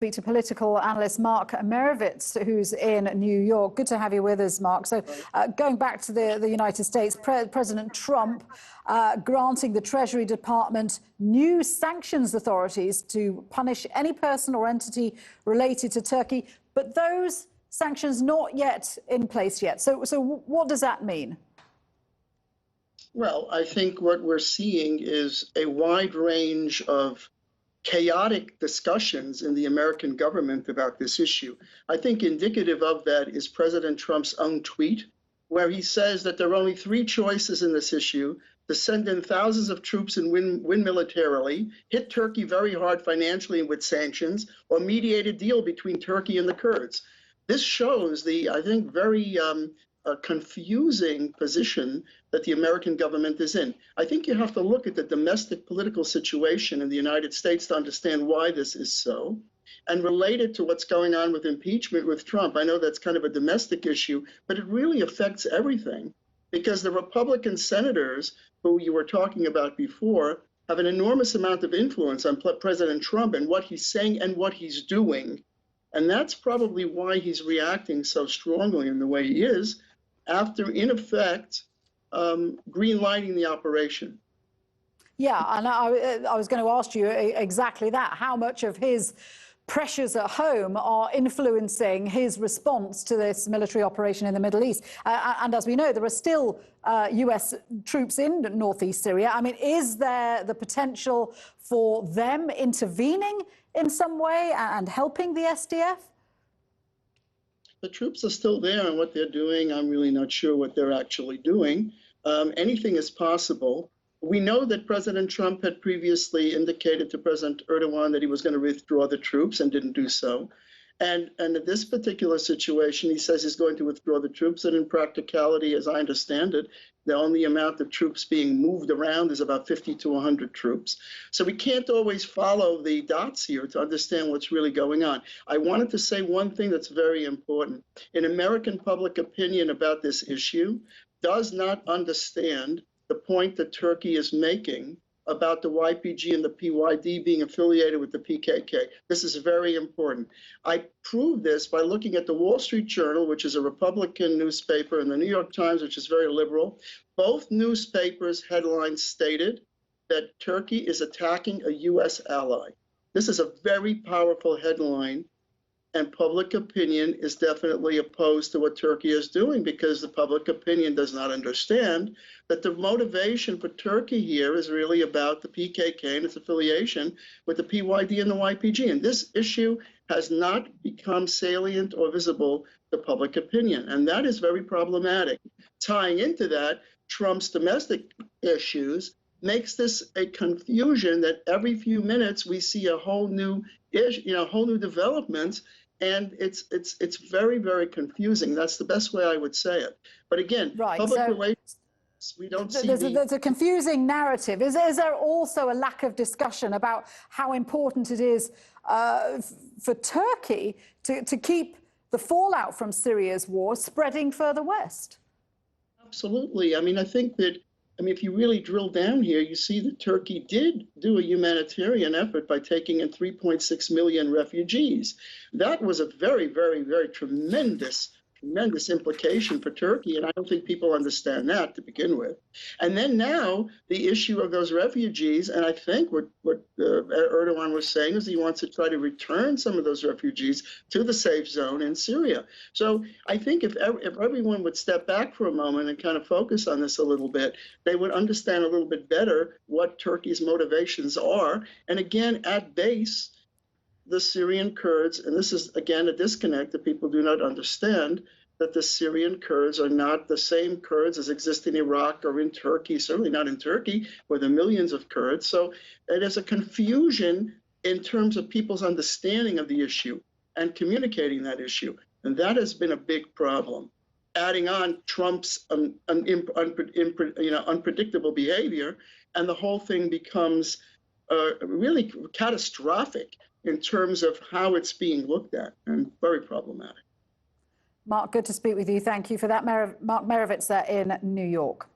Speak to political analyst Mark Meirowitz, who's in New York. Good to have you with us, Mark. So going back to the United States, President Trump granting the Treasury Department new sanctions authorities to punish any person or entity related to Turkey, but those sanctions not yet in place yet. So what does that mean? Well, I think what we're seeing is a wide range of chaotic discussions in the American government about this issue. I think indicative of that is President Trump's own tweet, where he says that there are only three choices in this issue: to send in thousands of troops and win militarily, hit Turkey very hard financially with sanctions, or mediate a deal between Turkey and the Kurds. This shows the, I think, very confusing position that the American government is in. I think you have to look at the domestic political situation in the United States to understand why this is so, and relate it to what's going on with impeachment with Trump. I know that's kind of a domestic issue, but it really affects everything, because the Republican senators who you were talking about before have an enormous amount of influence on President Trump and what he's saying and what he's doing. And that's probably why he's reacting so strongly in the way he is, after, in effect, green-lighting the operation. Yeah, and I was going to ask you exactly that. How much of his pressures at home are influencing his response to this military operation in the Middle East? And as we know, there are still US troops in northeast Syria. I mean, is there the potential for them intervening in some way and helping the SDF? The troops are still there, and what they're doing, I'm really not sure what they're actually doing. Anything is possible. We know that President Trump had previously indicated to President Erdogan that he was going to withdraw the troops and didn't do so. And in this particular situation, he says he's going to withdraw the troops, and in practicality, as I understand it, the only amount of troops being moved around is about 50 to 100 troops. So we can't always follow the dots here to understand what's really going on. I wanted to say one thing that's very important. In American public opinion about this issue does not understand the point that Turkey is making about the YPG and the PYD being affiliated with the PKK. This is very important. I proved this by looking at the Wall Street Journal, which is a Republican newspaper, and the New York Times, which is very liberal. Both newspapers' headlines stated that Turkey is attacking a U.S. ally. This is a very powerful headline, and public opinion is definitely opposed to what Turkey is doing, because the public opinion does not understand that the motivation for Turkey here is really about the PKK and its affiliation with the PYD and the YPG. And this issue has not become salient or visible to public opinion, and that is very problematic. Tying into that, Trump's domestic issues makes this a confusion that every few minutes we see a whole new development. And it's very, very confusing. That's the best way I would say it. But again, right, public relations, we don't see there's a confusing narrative. Is there also a lack of discussion about how important it is for Turkey to keep the fallout from Syria's war spreading further west? Absolutely. I mean, I think that, if you really drill down here, you see that Turkey did do a humanitarian effort by taking in 3.6 million refugees. That was a very, very, very tremendous implication for Turkey, and I don't think people understand that to begin with. And then now the issue of those refugees, and I think what Erdogan was saying is he wants to try to return some of those refugees to the safe zone in Syria. So I think if everyone would step back for a moment and kind of focus on this a little bit, they would understand a little bit better what Turkey's motivations are. And again, at base, the Syrian Kurds, and this is, again, a disconnect that people do not understand, that the Syrian Kurds are not the same Kurds as exist in Iraq or in Turkey, certainly not in Turkey, where there are millions of Kurds. So there's a confusion in terms of people's understanding of the issue and communicating that issue. And that has been a big problem. Adding on Trump's unpredictable behavior, and the whole thing becomes really catastrophic in terms of how it's being looked at, and very problematic. Mark, good to speak with you. Thank you for that. Mark Meirowitz there in New York.